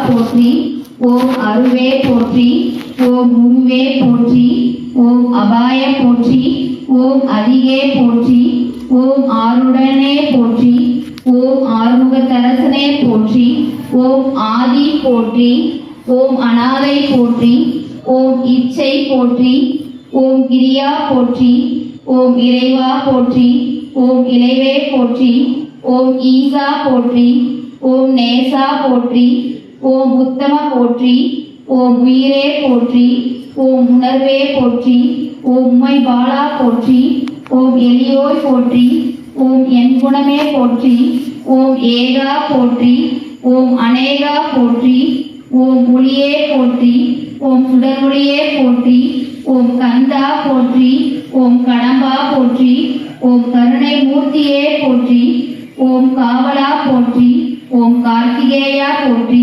போற்றி. ஓம் அருவே போற்றி. ஓம் உருவே போற்றி. ஓம் அபாய போற்றி. ஓம் அதிகே போற்றி. ஓம் ஆருடனே போற்றி. ஓம் ஆறுமுகத்தரசனே போற்றி. ஓம் ஆதி போற்றி. ஓம் அநாதை போற்றி. ஓம் இச்சை போற்றி. ஓம் கிரியா போற்றி. ஓம் இறைவா போற்றி. ஓம் இளைவே போற்றி. ஓம் ஈசா போற்றி. ஓம் நேசா போற்றி. ஓம் உத்தம போற்றி. ஓம் உயிரே போற்றி. ஓம் உணர்வே போற்றி. ஓம் உம்மை பாலா போற்றி. ஓம் எளியோய் போற்றி. ஓம் என் குணமே போற்றி. ஓம் ஏகா போற்றி. ஓம் அநேகா போற்றி. ஓம் ஒளியே போற்றி. ஓம் சுடரொளியே போற்றி. ஓம் கந்தா போற்றி. ஓம் கடம்பா போற்றி. ஓம் கருணை மூர்த்தியே போற்றி. ஓம் காவலா போற்றி. ஓம் கார்த்திகேயா போற்றி.